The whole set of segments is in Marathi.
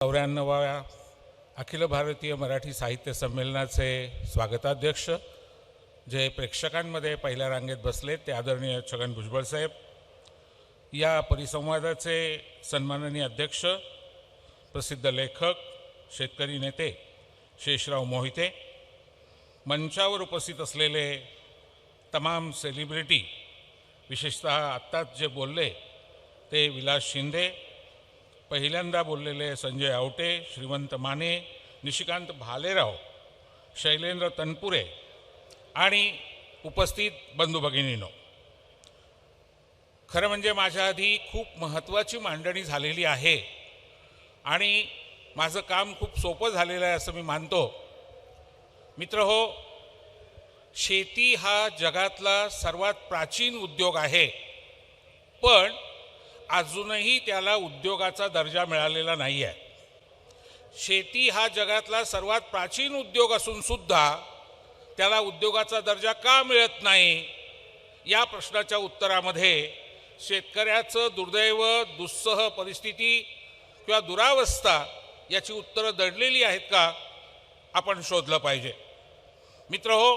94व्या अखिल भारतीय मराठी साहित्य संमेलनाचे स्वागताध्यक्ष जे प्रेक्षकांमध्ये पहिल्या रांगेत बसलेत ते आदरणीय छगन भुजबळ साहेब, या परिसंवादाचे सन्माननीय अध्यक्ष प्रसिद्ध लेखक शेतकरी नेते शेषराव मोहिते, मंचावर उपस्थित असलेले तमाम सेलिब्रिटी, विशेषतः आत्ताच जे बोलले ते विलास शिंदे, पहिल्यांदा बोललेले संजय आवटे, श्रीमंत माने, निशिकांत भालेराव, शैलेंद्र तनपुरे आणि उपस्थित बंधू भगिनींनो, खरं म्हणजे माझ्या आधी खूप महत्त्वाची मांडणी झालेली आहे आणि माझं काम खूप सोपं झालेलं आहे असं मी मानतो. मित्रहो, शेती हा जगातला सर्वात प्राचीन उद्योग आहे, पण अजूनही त्याला उद्योगाचा दर्जा मिळालेला नाही आहे. शेती हा जगातला सर्वात प्राचीन उद्योग असून सुद्धा त्याला उद्योगाचा दर्जा का मिळत नाही, या प्रश्नाच्या उत्तरामध्ये शेतकऱ्याचं दुर्दैव, दुस्सह परिस्थिती किंवा दुरावस्था याची उत्तरं दडलेली आहेत का आपण शोधलं पाहिजे. मित्रहो,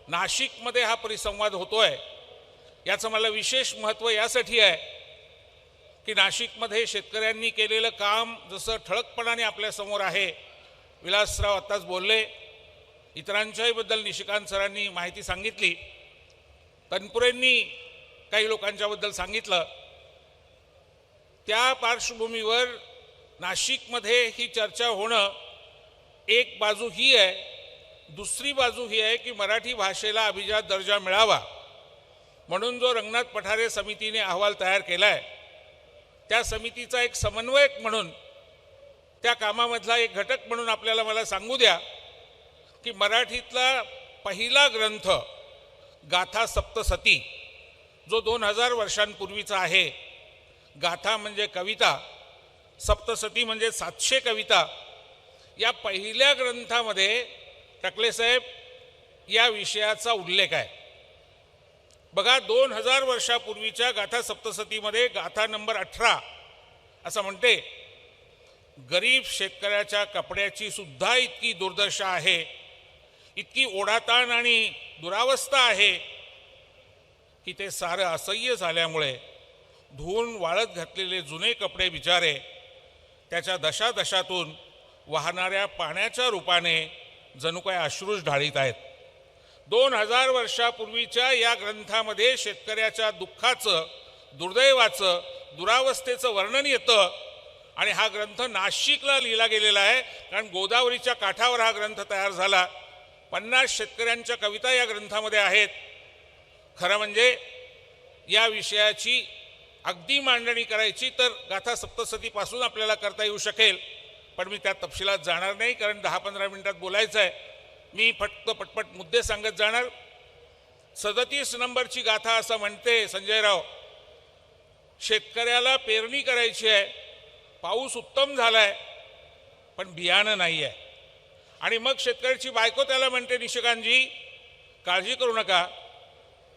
नाशिकमध्ये हा परिसंवाद होतोय याचं मला विशेष महत्त्व यासाठी आहे की नाशिकमध्ये शेतकऱ्यांनी केलेलं काम जसं ठळकपणाने आपल्यासमोर आहे. विलासराव आत्ताच बोलले, इतरांच्याही बद्दल निशिकांत सरांनी माहिती सांगितली, तनपुरेंनी काही लोकांच्याबद्दल सांगितलं. त्या पार्श्वभूमीवर नाशिकमध्ये ही चर्चा होणं एक बाजू ही आहे, दुसरी बाजू ही आहे की मराठी भाषेला अभिजात दर्जा मिळावा म्हणून जो रंगनाथ पठारे समितीने अहवाल तयार केला आहे, त्या समितीचा एक समन्वयक म्हणून, त्या कामामधला एक घटक म्हणून आपल्याला मला सांगू द्या की मराठीतला पहिला ग्रंथ गाथा सप्तसती जो 2000 वर्षांपूर्वीचा आहे, गाथा म्हणजे कविता, सप्तसती म्हणजे 700 कविता, या पहिल्या ग्रंथामध्ये टकले साहेब या विषयाचा उल्लेख आहे. बघा, 2000 वर्षापूर्वीच्या गाथा सप्तसतीमध्ये गाथा नंबर 18 असं म्हणते, गरीब शेतकऱ्याच्या कपड्याची सुद्धा इतकी दुर्दशा आहे, इतकी ओढाताण आणि दुरावस्था आहे की ते सारं असह्य झाल्यामुळे धुवून वाळत घातलेले जुने कपडे बिचारे त्याच्या दशादशातून वाहणाऱ्या पाण्याच्या रूपाने जणू काय अश्रूच ढाळीत आहेत. 2000 वर्षापूर्वीच्या या ग्रंथामध्ये शेतकऱ्याच्या दुःखाचं, दुर्दैवाचं, दुरावस्थेचं वर्णन येतं आणि हा ग्रंथ नाशिकला लिहिला गेलेला आहे, कारण गोदावरीच्या काठावर हा ग्रंथ तयार झाला. 50 शेतकऱ्यांच्या कविता या ग्रंथामध्ये आहेत. खरं म्हणजे या विषयाची अगदी मांडणी करायची तर गाथा सप्तसतीपासून आपल्याला करता येऊ शकेल, पण मी त्या तपशिलात जाणार नाही, कारण 10-15 मिनिटात बोलायचं आहे. मी फक्त पटपट मुद्दे सांगत जाणार. 37 नंबरची गाथा असं म्हणते संजयराव, शेतकऱ्याला पेरणी करायची आहे, पाऊस उत्तम झाला आहे पण बियाणं नाही आहे, आणि मग शेतकऱ्याची बायको त्याला म्हणते, निशिकांतजी काळजी करू नका,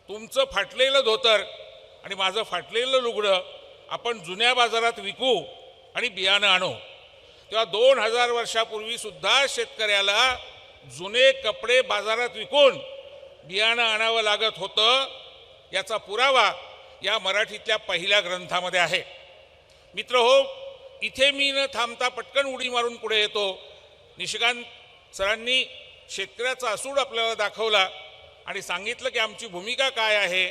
तुमचं फाटलेलं धोतर आणि माझं फाटलेलं लुगडं आपण जुन्या बाजारात विकू आणि बियाणं आणू. तेव्हा 2000 वर्षापूर्वी सुद्धा शेतकऱ्याला जुने कपडे बाजारात विकून बियाणं आणावं लागत होतं, याचा पुरावा या मराठीतल्या पहिल्या ग्रंथामध्ये आहे. मित्रहो, इथे मी न थांबता पटकन उडी मारून पुढे येतो. निशिकांत सरांनी शेतकऱ्याचा असूड आपल्याला दाखवला आणि सांगितलं की आमची भूमिका काय आहे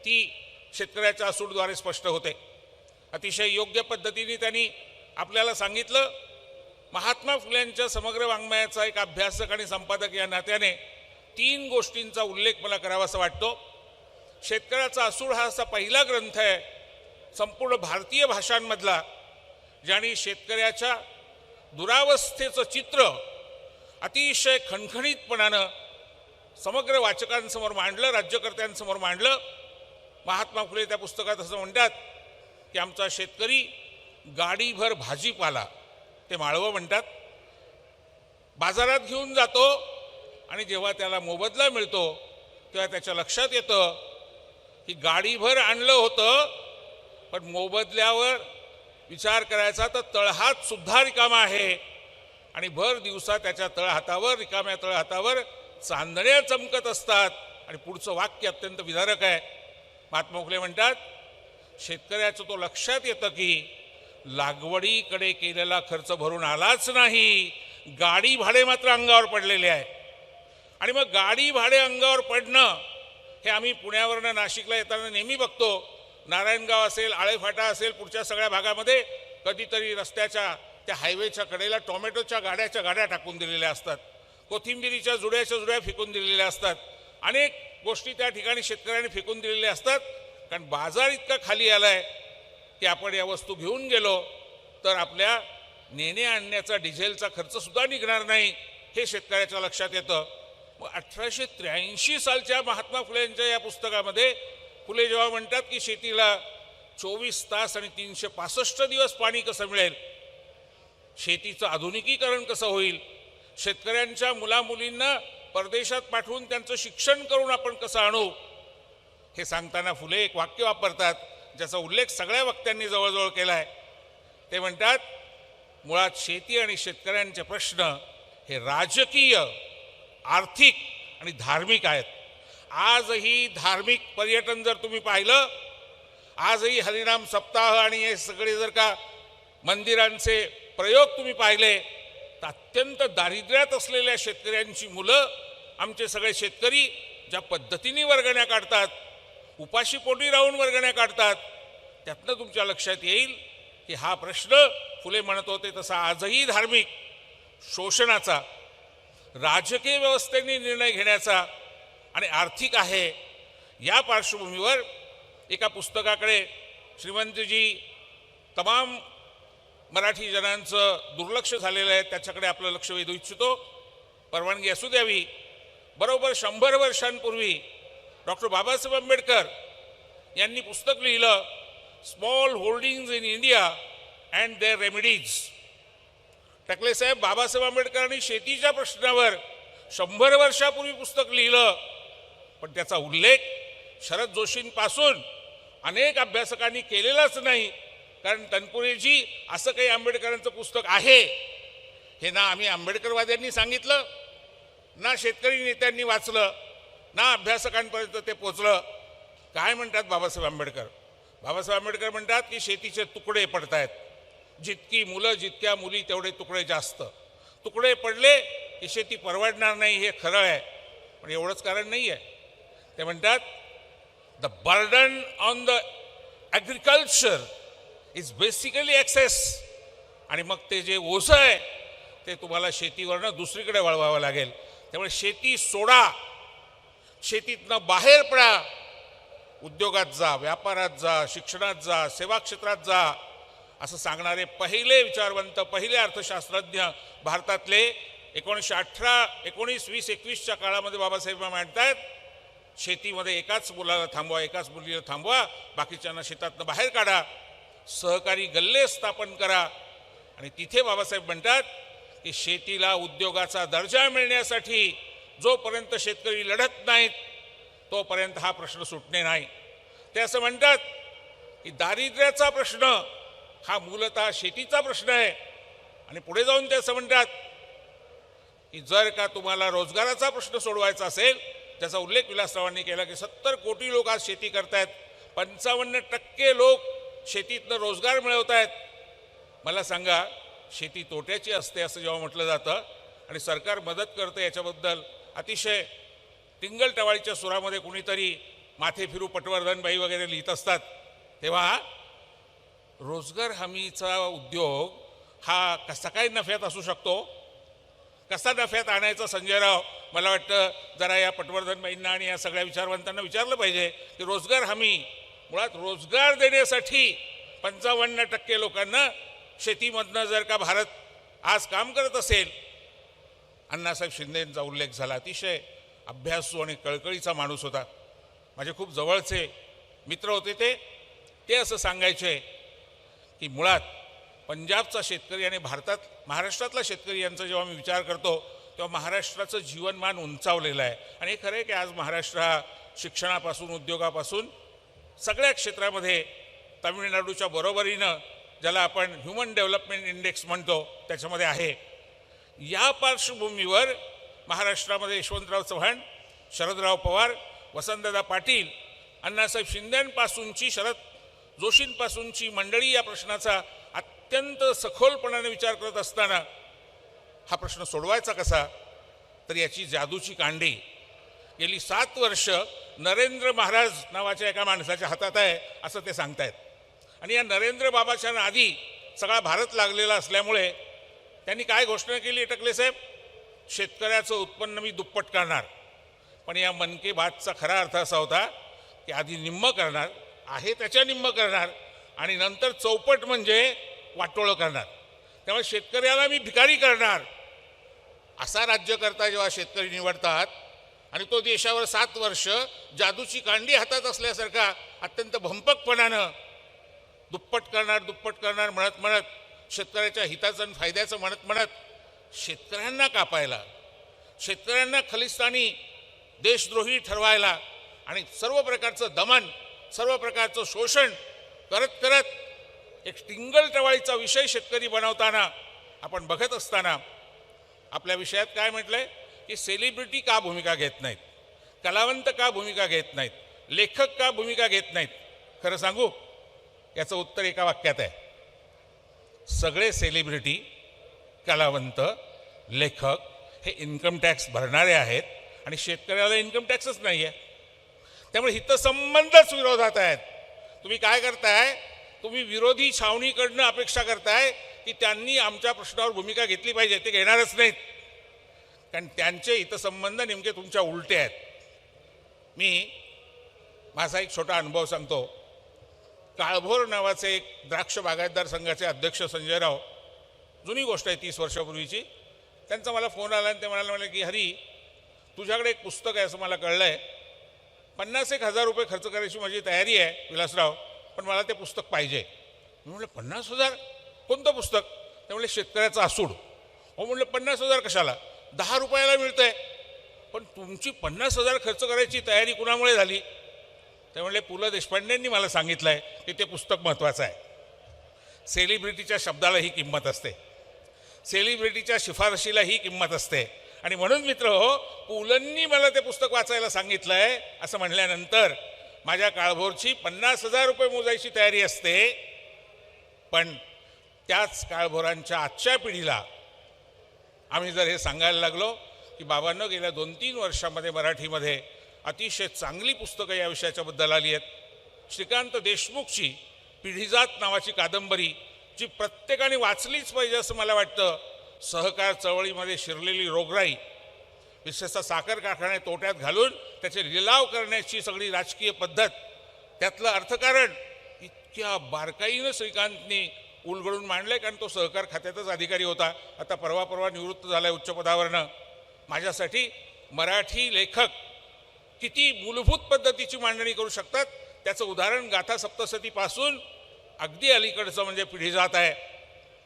ती शेतकऱ्याच्या असूडद्वारे स्पष्ट होते. अतिशय योग्य पद्धतीने त्यांनी आपल्याला सांगितलं. महात्मा फुलेंच्या समग्र वाङ्मयाचा एक अभ्यासक आणि संपादक या नात्याने 3 गोष्टींचा उल्लेख मला करावासा वाटतो. शेतकऱ्याचा असूड हा असा पहिला ग्रंथ आहे संपूर्ण भारतीय भाषांमधला ज्याने शेतकऱ्याच्या दुरावस्थेचं चित्र अतिशय खणखणीतपणानं समग्र वाचकांसमोर मांडलं, राज्यकर्त्यांसमोर मांडलं. महात्मा फुले त्या पुस्तकात असं म्हणतात की आमचा शेतकरी गाडीभर भाजीपाला, ते माळवं म्हणतात, बाजारात घेऊन जातो आणि जेव्हा त्याला मोबदला मिळतो तेव्हा त्याच्या लक्षात येतं की गाडीभर आणलं होतं पण मोबदल्यावर विचार करायचा तर तळहात सुद्धा रिकामा आहे आणि भर दिवसा त्याच्या तळहातावर रिकाम्या तळहातावर चांदण्या चमकत असतात. आणि पुढचं वाक्य अत्यंत विदारक आहे. महात्मा फुले म्हणतात, शेतकऱ्याचं तो लक्षात येतं की लागवडीकडे केलेला खर्च भरून आलाच नाही, गाडी भाडे मात्र अंगावर पडलेले आहे. आणि मग गाडी भाडे अंगावर पडणं हे आम्ही पुण्यावरनं नाशिकला येताना नेहमी बघतो. नारायणगाव असेल, आळेफाटा असेल, पुढच्या सगळ्या भागामध्ये कधीतरी रस्त्याच्या त्या हायवेच्या कडेला टोमॅटोच्या गाड्या टाकून दिलेल्या असतात, कोथिंबिरीच्या जुड्या फेकून दिलेल्या असतात, अनेक गोष्टी त्या ठिकाणी शेतकऱ्यांनी फेकून दिलेल्या असतात. कारण बाजार इतका खाली आला आहे की आपण या वस्तू घेऊन गेलो तर आपल्या नेणे आणण्याचा डिझेलचा खर्चसुद्धा निघणार नाही, हे शेतकऱ्याच्या लक्षात येतं. मग 1883 सालच्या महात्मा फुलेंच्या या पुस्तकामध्ये फुले जेव्हा म्हणतात की शेतीला 24 तास आणि 365 दिवस पाणी कसं मिळेल, शेतीचं आधुनिकीकरण कसं होईल, शेतकऱ्यांच्या मुलामुलींना परदेशात पाठवून त्यांचं शिक्षण करून आपण कसं आणू, हे सांगताना फुले एक वाक्य वापरतात ज्याचा उल्लेख सगळ्या वक्त्यांनी जवळजवळ केला आहे. ते म्हणतात, मुळात शेती आणि शेतकऱ्यांचे प्रश्न हे राजकीय, आर्थिक आणि धार्मिक आहेत. आजही धार्मिक पर्यटन जर तुम्ही पाहिलं, आजही हरिनाम सप्ताह आणि हे सगळे जर का मंदिरांचे प्रयोग तुम्ही पाहिले तर अत्यंत दारिद्र्यात असलेल्या शेतकऱ्यांची मुलं, आमचे सगळे शेतकरी ज्या पद्धतीने वर्गण्या काढतात, उपाशी पोटी राहून वर्गण्या काढतात, त्यातनं तुमच्या लक्षात येईल की हा प्रश्न फुले म्हणत होते तसा आजही धार्मिक, शोषणाचा, राजकीय व्यवस्थेने निर्णय घेण्याचा आणि आर्थिक आहे. या पार्श्वभूमीवर एका पुस्तकाकडे श्रीमंतजी तमाम मराठी जनांचं दुर्लक्ष झालेलं आहे, त्याच्याकडे आपलं लक्ष वेधू इच्छितो. परवानगी असू द्यावी. बरोबर 100 वर्षांपूर्वी डॉक्टर बाबासाहेब आंबेडकर यांनी पुस्तक लिहिलं, small holdings in India and their remedies. Takle साहेब, बाबासाहेब आंबेडकरांनी शेतीच्या प्रश्नावर 100 वर्षापूर्वी पुस्तक लिहिलं, पण त्याचा उल्लेख शरद जोशींपासून अनेक अभ्यासकांनी केलेलाच नाही. कारण तनपुरेजी असं काही आंबेडकरांचं पुस्तक आहे हे ना आम्ही आंबेडकरवाद्यांनी सांगितलं, ना शेतकरी नेत्यांनी वाचलं, ना अभ्यासकांपर्यंत ते पोचलं. काय म्हणतात बाबासाहेब आंबेडकर? बाबासाहेब आंबेडकर म्हणतात की शेतीचे तुकडे पडत आहेत, जितकी मुलं जितक्या मुली तेवढे तुकडे जास्त. तुकडे पडले की शेती परवडणार नाही, हे खरं आहे, पण एवढंच कारण नाही आहे. ते म्हणतात, the burden on the agriculture is basically excess. आणि मग ते जे ओझं आहे ते तुम्हाला शेतीवरनं दुसरीकडे वळवावं लागेल. त्यामुळे शेती सोडा, शेतीतनं बाहेर पडा, उद्योगात जा, व्यापारात जा, शिक्षणात जा, सेवा क्षेत्रात जा, असं सांगणारे पहिले विचारवंत, पहिले अर्थशास्त्रज्ञ भारतातले 1918, 19, 20, 21च्या काळामध्ये बाबासाहेब म्हणतात, शेतीमध्ये एकाच मुलाला थांबवा, एकाच मुलीला थांबवा, बाकीच्यांना शेतातनं बाहेर काढा, सहकारी गल्ले स्थापन करा. आणि तिथे बाबासाहेब म्हणतात की शेतीला उद्योगाचा दर्जा मिळण्यासाठी जोपर्यंत शेतकरी लढत नाहीत तोपर्यंत हा प्रश्न सुटणे नाही. ते असं म्हणतात की दारिद्र्याचा प्रश्न हा मूलतः शेतीचा प्रश्न आहे. आणि पुढे जाऊन ते असं म्हणतात की जर का तुम्हाला रोजगाराचा प्रश्न सोडवायचा असेल, त्याचा उल्लेख विलासरावांनी केला की 70 कोटी लोक आज शेती करतायत, 55% लोक शेतीतनं रोजगार मिळवत आहेत. मला सांगा, शेती तोट्याची असते असं जेव्हा म्हटलं जातं आणि सरकार मदत करतं, याच्याबद्दल अतिशय टिंगलटवाळीच्या सुरामध्ये कुणीतरी माथे फिरू पटवर्धनबाई वगैरे लिहित असतात, तेव्हा रोजगार हमीचा उद्योग हा कसा काय नफ्यात असू शकतो, कसा नफ्यात आणायचा? संजय राव, मला वाटतं जरा या पटवर्धनबाईंना आणि या सगळ्या विचारवंतांना विचारलं पाहिजे की रोजगार हमी, मुळात रोजगार देण्यासाठी 55% लोकांना शेतीमधनं जर का भारत आज काम करत असेल. अण्णासाहेब शिंदेंचा उल्लेख झाला, अतिशय अभ्यासू आणि कळकळीचा माणूस होता, माझे खूप जवळचे मित्र होते. ते असं सांगायचे की मुळात पंजाबचा शेतकरी आणि महाराष्ट्रातला शेतकरी यांचा जेव्हा मी विचार करतो तेव्हा महाराष्ट्राचं जीवनमान उंचावलेलं आहे. आणि हे खरं आहे की आज महाराष्ट्र हा शिक्षणापासून, उद्योगापासून सगळ्या क्षेत्रामध्ये तामिळनाडूच्या बरोबरीनं ज्याला आपण ह्युमन डेव्हलपमेंट इंडेक्स म्हणतो त्याच्यामध्ये आहे. या पार्श्वभूमीवर महाराष्ट्रामध्ये यशवंतराव चव्हाण, शरदराव पवार, वसंतदादा पाटील, अण्णासाहेब शिंदेपासूनची, शरद जोशींपासूनची मंडळी या प्रश्नाचा अत्यंत सखोलपणाने विचार करत असताना हा प्रश्न सोडवायचा कसा, तर याची जादूची कांडी गेली 7 वर्ष नरेंद्र महाराज नावाच्या एका माणसाच्या हातात आहे असं ते सांगतायत. आणि या नरेंद्र बाबाच्या नादी सगळा भारत लागलेला असल्यामुळे त्यांनी काय घोषणा केली टकले साहेब, शेतकऱ्याचं उत्पन्न मी दुप्पट करणार. पण या मन की बातचा खरा अर्थ असा होता की आधी निम्म करणार, आहे त्याच्या निम्म करणार, आणि नंतर चौपट म्हणजे वाटोळं करणार. त्यामुळे शेतकऱ्याला मी भिकारी करणार. असा राज्यकर्ता जेव्हा शेतकरी निवडतात आणि तो देशावर 7 वर्ष जादूची कांडी हातात असल्यासारखा अत्यंत भंपकपणानं दुप्पट करणार म्हणत म्हणत, शेतकऱ्याच्या हिताचं आणि फायद्याचं म्हणत म्हणत शेतकऱ्यांना कापायला, शेतकऱ्यांना खलिस्तानी देशद्रोही ठरवायला आणि सर्व प्रकारचं दमन, सर्व प्रकारचं शोषण करत करत एक टिंगल-टवाळीचा विषय शेतकरी बनवताना आपण बघत असताना आपल्या विषयात काय म्हटलंय की सेलिब्रिटी का भूमिका घेत नाहीत, कलावंत का भूमिका घेत नाहीत, लेखक का भूमिका घेत नाहीत. खरं सांगू, याचं उत्तर एका वाक्यात आहे. सगळे सेलिब्रिटी, कलावंत, लेखक हे इन्कम टॅक्स भरणारे आहेत आणि शेतकऱ्याला इन्कम टॅक्सच नाही आहे. त्यामुळे हितसंबंधच विरोधात आहेत. तुम्ही काय करताय, तुम्ही विरोधी छावणीकडनं अपेक्षा करताय की त्यांनी आमच्या प्रश्नावर भूमिका घेतली पाहिजे. ते घेणारच नाहीत, कारण त्यांचे हितसंबंध नेमके तुमच्या उलटे आहेत. मी माझा एक छोटा अनुभव सांगतो. काळभोर नावाचे एक द्राक्ष बागायतदार संघाचे अध्यक्ष संजयराव, जुनी गोष्ट आहे 30 वर्षापूर्वीची, त्यांचा मला फोन आला आणि ते म्हणाले की हरी, तुझ्याकडे एक पुस्तक आहे असं मला कळलं आहे, 50,000 रुपये खर्च करायची माझी तयारी आहे विलासराव, पण मला ते पुस्तक पाहिजे. मी म्हटलं 50,000? कोणतं पुस्तक? ते म्हणले शेतकऱ्याचा आसूड. हो म्हटलं 50,000 कशाला, 10 रुपयाला मिळतं आहे. पण तुमची 50,000 खर्च करायची तयारी कुणामुळे झाली? ते म्हणले पु ल देशपांडेंनी मला सांगितलं आहे की ते पुस्तक महत्त्वाचं आहे. सेलिब्रिटीच्या शब्दाला ही किंमत असते, सेलिब्रिटीच्या शिफारशीला ही किंमत असते. आणि म्हणून मित्र हो, पुलंनी मला ते पुस्तक वाचायला सांगितलं आहे असं म्हणल्यानंतर माझ्या काळभोरची 50,000 रुपये मोजायची तयारी असते. पण त्याच काळभोरांच्या आजच्या पिढीला आम्ही जर हे सांगायला लागलो की बाबांनो, गेल्या 2-3 वर्षामध्ये मराठीमध्ये अतिशय चांगली पुस्तकं या विषयाच्याबद्दल आली आहेत. श्रीकांत देशमुखची पिढीजात नावाची कादंबरी, जी प्रत्येकाने वाचलीच पाहिजे असं मला वाटतं. सहकार चळवळीमध्ये शिरलेली रोगराई, विशेषतः साखर कारखाने तोट्यात घालून त्याचे लिलाव करण्याची सगळी राजकीय पद्धत, त्यातलं अर्थकारण इतक्या बारकाईनं श्रीकांतनी उलगडून मांडलंय, कारण तो सहकार खात्यातच अधिकारी होता. आता परवा निवृत्त झालाय उच्च पदावरनं. माझ्यासाठी मराठी लेखक किती मूलभूत पद्धतीची मांडणी करू शकतात त्याचं उदाहरण गाथा सप्तशतीपासून अगदी अलीकडचं म्हणजे पिढीजात आहे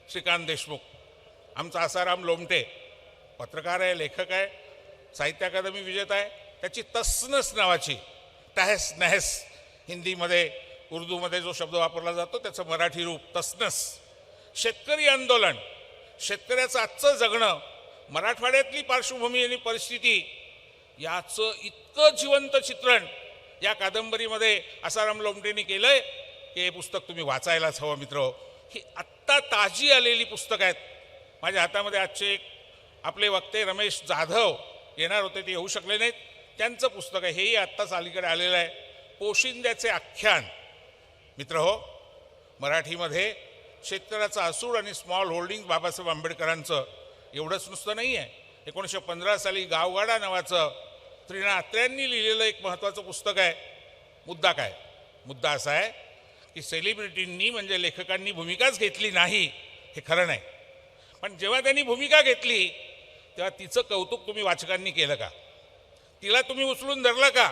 श्रीकांत देशमुख. आमचा आसाराम लोमटे पत्रकार आहे, लेखक आहे, साहित्य अकादमी विजेता आहे. त्याची तसनस नावाची, टहस नहस हिंदीमध्ये उर्दूमध्ये जो शब्द वापरला जातो त्याचं मराठी रूप तसनस. शेतकरी आंदोलन, शेतकऱ्याचं आजचं जगणं, मराठवाड्यातली पार्श्वभूमी आणि परिस्थिती याचं इतकं जिवंत चित्रण या कादंबरीमध्ये आसाराम लोमटेंनी केलंय की हे पुस्तक तुम्ही वाचायलाच हवं मित्र. ही आत्ता ताजी आलेली पुस्तकं आहेत माझ्या हातामध्ये. आजचे एक आपले वक्ते रमेश जाधव येणार होते, ते येऊ शकले नाहीत. त्यांचं पुस्तक आहे, हेही आत्ताच अलीकडे आलेलं आहे, पोशिंद्याचे आख्यान. मित्र हो, मराठीमध्ये शेतकऱ्याचं आसूड आणि स्मॉल होल्डिंग बाबासाहेब आंबेडकरांचं एवढंच नुसतं नाही आहे. 1915 साली गावगाडा नावाचं त्रिणा अत्र्यांनी लिहिलेलं एक महत्त्वाचं पुस्तक आहे. मुद्दा काय? मुद्दा असा आहे की सेलिब्रिटींनी म्हणजे लेखकांनी भूमिकाच घेतली नाही हे खरं नाही, पण जेव्हा त्यांनी भूमिका घेतली तेव्हा तिचं कौतुक तुम्ही वाचकांनी केलं का? तिला तुम्ही उचलून धरलं का?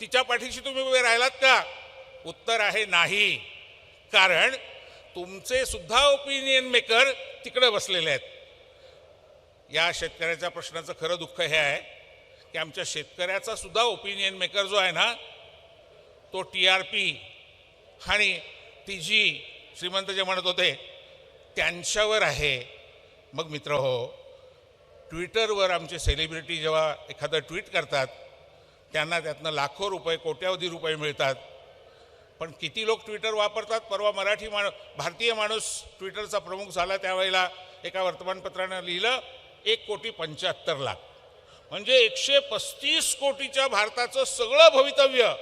तिच्या पाठीशी तुम्ही उभे राहिलात का? उत्तर आहे नाही. कारण तुमचे सुद्धा ओपिनियन मेकर तिकडे बसलेले आहेत. या शेतकऱ्याच्या प्रश्नाचं खरं दुःख हे आहे की आमच्या शेतकऱ्याचा सुद्धा ओपिनियन मेकर जो आहे ना, तो TRP आणि TG श्रीमंत जे म्हणत होते त्यांच्यावर आहे. मग मित्र हो, ट्विटरवर आमचे सेलिब्रिटी जेव्हा एखादं ट्विट करतात त्यांना त्यातनं लाखो रुपये कोट्यावधी रुपये मिळतात. पण किती लोक ट्विटर वापरतात? परवा भारतीय माणूस ट्विटरचा प्रमुख झाला त्यावेळेला एका वर्तमानपत्रानं लिहिलं 1,75,00,000. म्हणजे 135 कोटीच्या भारताचं सगळं भवितव्य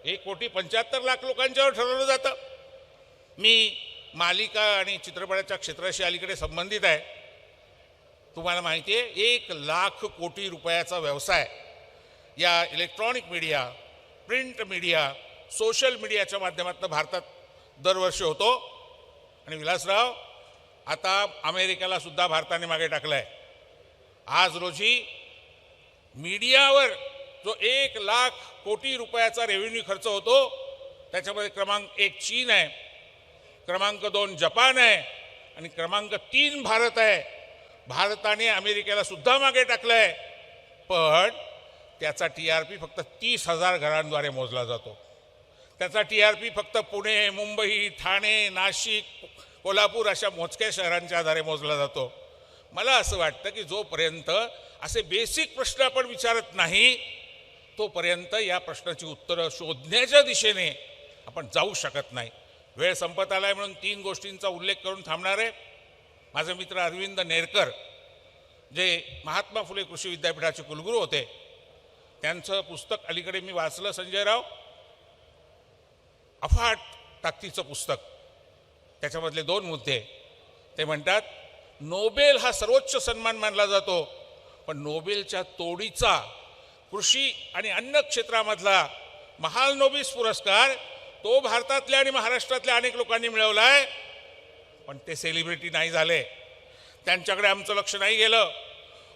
1,75,00,000 लोकांच्यावर ठरवलं जातं. मी मालिका आणि चित्रपटाच्या क्षेत्राशी अलीकडे संबंधित आहे. तुम्हाला माहिती आहे 1,00,000 कोटी रुपयाचा व्यवसाय या electronic media, print media, social मीडियाच्या माध्यमातून भारतात दरवर्षी होतो. आणि विलासराव, आता अमेरिकेला सुद्धा भारताने मागे टाकलं आहे. आज रोजी मीडियावर जो 1,00,000 कोटी रुपयाचा रेव्हेन्यू खर्च होतो त्याच्यामध्ये क्रमांक 1 चीन आहे, क्रमांक 2 जपान आहे आणि क्रमांक 3 भारत आहे. भारताने अमेरिकेला सुद्धा मागे टाकलं आहे. पण त्याचा TRP फक्त 30,000 घरांद्वारे मोजला जातो. त्याचा TRP फक्त पुणे, मुंबई, ठाणे, नाशिक, कोल्हापूर अशा मोजक्या शहरांच्या आधारे मोजला जातो. मला असं वाटतं की जोपर्यंत असे बेसिक प्रश्न आपण विचारत नाही तोपर्यंत या प्रश्नाची उत्तरं शोधण्याच्या दिशेने आपण जाऊ शकत नाही. वेळ संपत आलाय म्हणून 3 गोष्टींचा उल्लेख करून थांबणार आहे. माझे मित्र अरविंद नेरकर जे महात्मा फुले कृषी विद्यापीठाचे कुलगुरू होते, त्यांचं पुस्तक अलीकडे मी वाचलं, संजयराव, अफाट ताकदीचं पुस्तक. त्याच्यामधले 2 मुद्दे ते म्हणतात, नोबेल हा सर्वोच्च सन्मान मानला जातो, पण नोबेलच्या तोडीचा कृषी आणि अन्न क्षेत्रामधला महालनोबिस पुरस्कार तो भारतातल्या आणि महाराष्ट्रातल्या अनेक लोकांनी मिळवला आहे. पण ते सेलिब्रिटी नाही झाले, त्यांच्याकडे आमचं लक्ष नाही गेलं.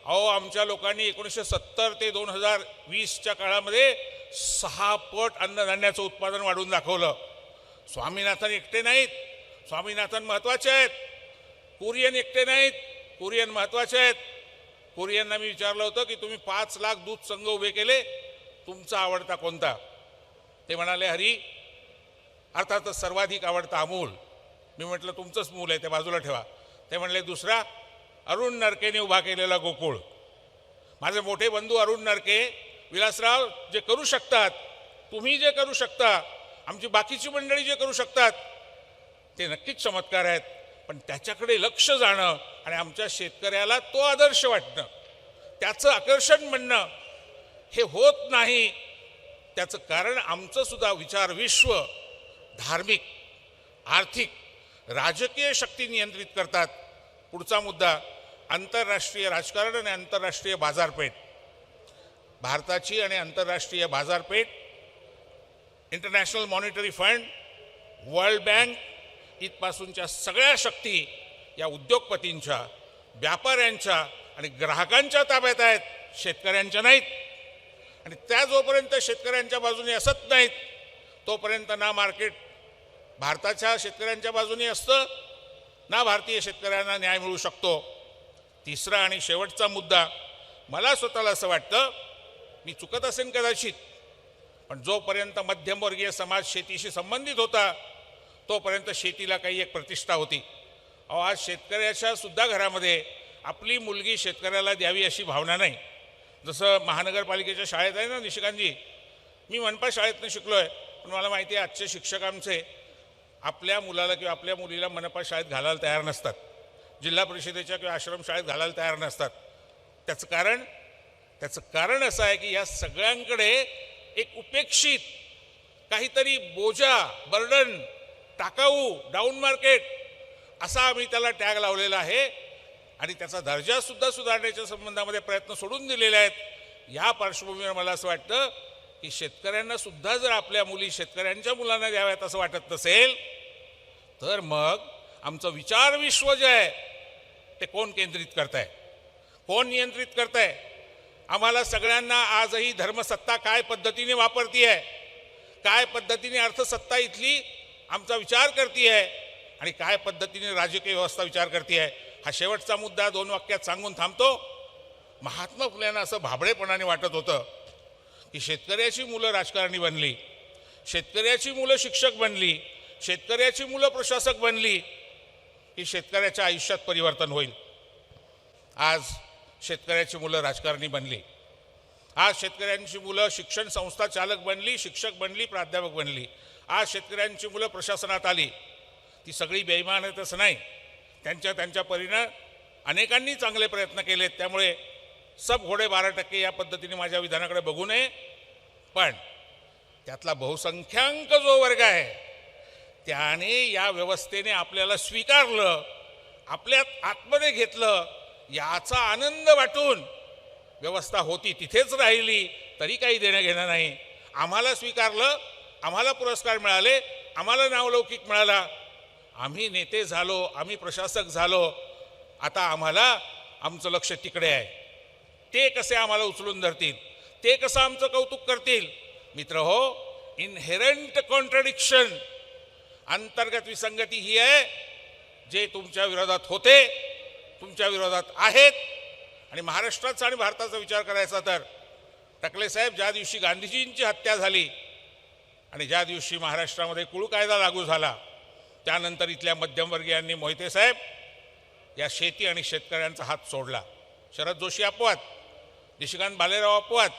अहो, आमच्या लोकांनी 1970 ते 2020च्या काळामध्ये 6 पट अन्नधान्याचं उत्पादन वाढवून दाखवलं. स्वामीनाथन एकटे नाहीत, स्वामीनाथन महत्त्वाचे आहेत. कुरियन एकटे नाहीत, कुरियन महत्त्वाचे आहेत. कुरियनना मी विचारलं होतं की तुम्ही 5 लाख दूध संघ उभे केले, तुमचा आवडता कोणता? ते म्हणाले हरी, अर्थातच सर्वाधिक आवडता अमूल. मी म्हटलं तुमचंच मूल आहे, ते बाजूला ठेवा. ते म्हणले दुसरा अरुण नरकेने उभा केलेला गोकुळ. माझे मोठे बंधू अरुण नरके, विलासराव, जे करू शकतात, तुम्ही जे करू शकता, आमची बाकीची मंडळी जे करू शकतात ते नक्कीच चमत्कार आहेत. पण त्याच्याकडे लक्ष जाणं आणि आमच्या शेतकऱ्याला तो आदर्श वाटणं, त्याचं आकर्षण म्हणणं हे होत नाही. त्याचं कारण आमचं सुद्धा विचार विश्व धार्मिक, आर्थिक, राजकीय शक्ती नियंत्रित करतात. पुढचा मुद्दा आंतरराष्ट्रीय राजकारण आणि आंतरराष्ट्रीय बाजारपेठ. भारताची आणि आंतरराष्ट्रीय बाजारपेठ, International Monetary Fund, World Bank इथपासूनच्या सगळ्या शक्ती या उद्योगपतींच्या, व्यापाऱ्यांच्या आणि ग्राहकांच्या ताब्यात आहेत, शेतकऱ्यांच्या नाहीत. आणि त्या जोपर्यंत शेतकऱ्यांच्या बाजूने असत नाहीत तोपर्यंत ना मार्केट भारताच्या शेतकऱ्यांच्या बाजूने असतं, ना भारतीय शेतकऱ्यांना न्याय मिळू शकतो. तिसरा आणि शेवटचा मुद्दा, मला स्वतःला असं वाटतं, मी चुकत असेन कदाचित, पण जोपर्यंत मध्यमवर्गीय समाज शेतीशी संबंधित होता तोपर्यंत शेतीला काही एक प्रतिष्ठा होती. अहो, आज शेतकऱ्याच्या सुद्धा घरामध्ये आपली मुलगी शेतकऱ्याला द्यावी अशी भावना नाही. जसं महानगरपालिकेच्या शाळेत आहे ना निशिकांतजी, मी मनपा शाळेतनं शिकलो आहे, पण मला माहिती आहे आजचे शिक्षक आमचे आपल्या मुलाला किंवा आपल्या मुलीला मनपा शाळेत घालायला तयार नसतात, जिल्हा परिषदेच्या किंवा आश्रमशाळेत घालायला तयार नसतात. त्याचं कारण असं आहे की या सगळ्यांकडे एक उपेक्षित काहीतरी बोजा, बर्डन, टाकाऊ, डाऊन मार्केट असा आम्ही त्याला टॅग लावलेला आहे आणि त्याचा दर्जासुद्धा सुधारण्याच्या संबंधामध्ये प्रयत्न सोडून दिलेले आहेत. या पार्श्वभूमीवर मला असं वाटतं की शेतकऱ्यांना सुद्धा जर आपल्या मुली शेतकऱ्यांच्या मुलांना द्याव्यात असं वाटत नसेल तर मग आमचं विचार विश्व जे आहे ते कोण केंद्रित करताय, कोण नियंत्रित करताय? आम्हाला सगळ्यांना आजही धर्मसत्ता काय पद्धतीने वापरती आहे, काय पद्धतीने अर्थसत्ता इथली आमचा विचार करते आहे आणि काय पद्धतीने राजकीय व्यवस्था विचार करते आहे. हा शेवटचा मुद्दा 2 वाक्यात सांगून थांबतो. महात्मा फुलेंना असं भाबडेपणाने वाटत होतं की शेतकऱ्याची मुलं राजकारणी बनली, शेतकऱ्याची मुलं शिक्षक बनली, शेतकऱ्याची मुलं प्रशासक बनली की शेतकऱ्याच्या आयुष्यात परिवर्तन होईल. आज शेतकऱ्याची मुलं राजकारणी बनली. आज शेतकऱ्यांची मुलं शिक्षण संस्था चालक बनली, शिक्षक बनली, प्राध्यापक बनली. आज शेतकऱ्यांची मुलं प्रशासनात आली. ती सगळी बेईमान आहेत असं नाही. त्यांच्या परीनं अनेकांनी चांगले प्रयत्न केलेत. त्यामुळे सब घोडे 12% या पद्धतीने माझ्या विधानाकडे बघू नये. पण त्यातला बहुसंख्याक जो वर्ग आहे त्याने या व्यवस्थेने आपल्याला स्वीकारलं, आपल्यात आतमध्ये घेतलं, याचा आनंद वाटून व्यवस्था होती तिथेच राहिली तरी काही देणं घेणं नाही. आम्हाला स्वीकारलं, आम्हाला पुरस्कार मिळाले, आम्हाला नावलौकिक मिळाला, आम्ही नेते झालो, आम्ही प्रशासक झालो. आता आम्हाला आमचं लक्ष तिकडे आहे. ते कसे आम्हाला उचलून धरतील, ते कसं आमचं कौतुक करतील. मित्र हो, इनहेरंट कॉन्ट्रडिक्शन, अंतर्गत विसंगती ही आहे जे तुमच्या विरोधात होते, तुमच्या विरोधात आहेत. आणि महाराष्ट्राचा आणि भारताचा विचार करायचा तर टकले साहेब, ज्या दिवशी गांधीजींची हत्या झाली आणि ज्या दिवशी महाराष्ट्रामध्ये कुळ कायदा लागू झाला, त्यानंतर इथल्या मध्यमवर्गीयांनी मोहिते साहेब या शेती आणि शेतकऱ्यांचा हात सोडला. शरद जोशी अपवाद, निशिकांत भालेराव अपवाद,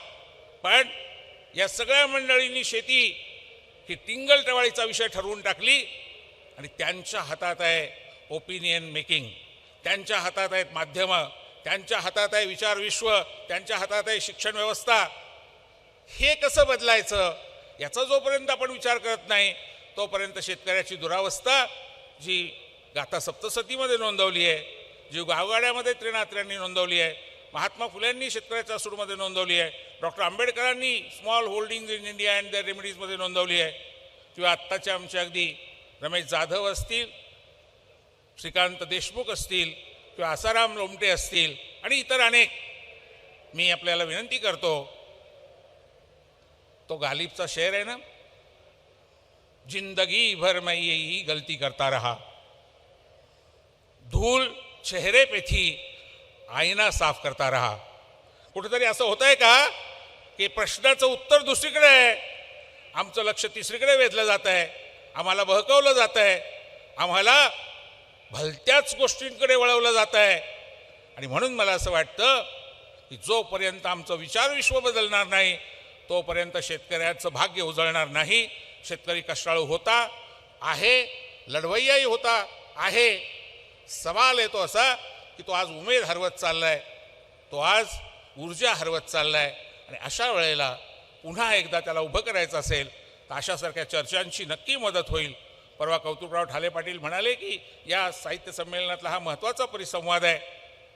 पण या सगळ्या मंडळींनी शेती ही टिंगलटवाळीचा विषय ठरवून टाकली. आणि त्यांच्या हातात आहे ओपिनियन मेकिंग, त्यांच्या हातात आहेत माध्यमं, त्यांच्या हातात आहे विचार विश्व, त्यांच्या हातात आहे शिक्षण व्यवस्था. हे कसं बदलायचं याचा जोपर्यंत आपण विचार करत नाही तोपर्यंत शेतकऱ्याची दुरावस्था जी गाथा सप्तसतीमध्ये नोंदवली आहे, जी गावगाड्यामध्ये त्रिनात्र्यांनी नोंदवली आहे, महात्मा फुल्यांनी शेतकऱ्याच्या सूडमध्ये नोंदवली आहे, डॉक्टर आंबेडकरांनी small holdings in India and their रेमेडीजमध्ये नोंदवली आहे, किंवा आत्ताचे आमचे अगदी रमेश जाधव असतील, श्रीकांत देशमुख असतील, किंवा आसाराम लोमटे असतील आणि इतर अनेक. मी आपल्याला विनंती करतो, तो गालिबचा शेर आहे ना, जिंदगी भर मैं यही गलती करता रहा, धूल चेहरे पे थी, आईना साफ करता रहा. कुठेतरी असं होत आहे का की प्रश्नाचं उत्तर दुसरीकडे आहे, आमचं लक्ष तिसरीकडे वेधलं जात आहे, आम्हाला बहकवलं जात आहे, आम्हाला भलत्याच गोष्टींकडे वळवलं जात आहे. आणि म्हणून मला असं वाटतं की जोपर्यंत आमचं विचारविश्व बदलणार नाही तोपर्यंत शेतकऱ्याचं भाग्य उजळणार नाही. शेतकरी कष्टाळू होता आहे, लढवय्याही होता आहे. सवाल आहे तो असा की तो आज उमेद हरवत चाललाय, तो आज ऊर्जा हरवत चाललाय. आणि अशा वेळेला पुन्हा एकदा त्याला उभं करायचं असेल तर अशासारख्या चर्चांची नक्की मदत होईल. परवा कौतुकराव ठाले पाटील म्हणाले की या साहित्य संमेलनातला हा महत्त्वाचा परिसंवाद आहे.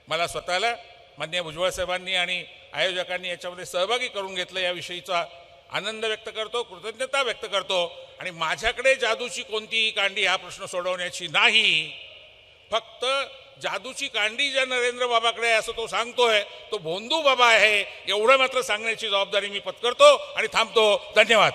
मला स्वतःला माननीय भुजबळ साहेबांनी आणि आयोजकांनी याच्यामध्ये सहभागी करून घेतलं याविषयीचा आनंद व्यक्त करतो, कृतज्ञता व्यक्त करतो. आणि माझ्याकडे जादूची कोणतीही कांडी हा प्रश्न सोडवण्याची नाही, फक्त जादूची कांडी ज्या नरेंद्र बाबाकडे आहे असं तो सांगतोय तो भोंदू बाबा आहे एवढं मात्र सांगण्याची जबाबदारी मी पत्करतो आणि थांबतो. धन्यवाद.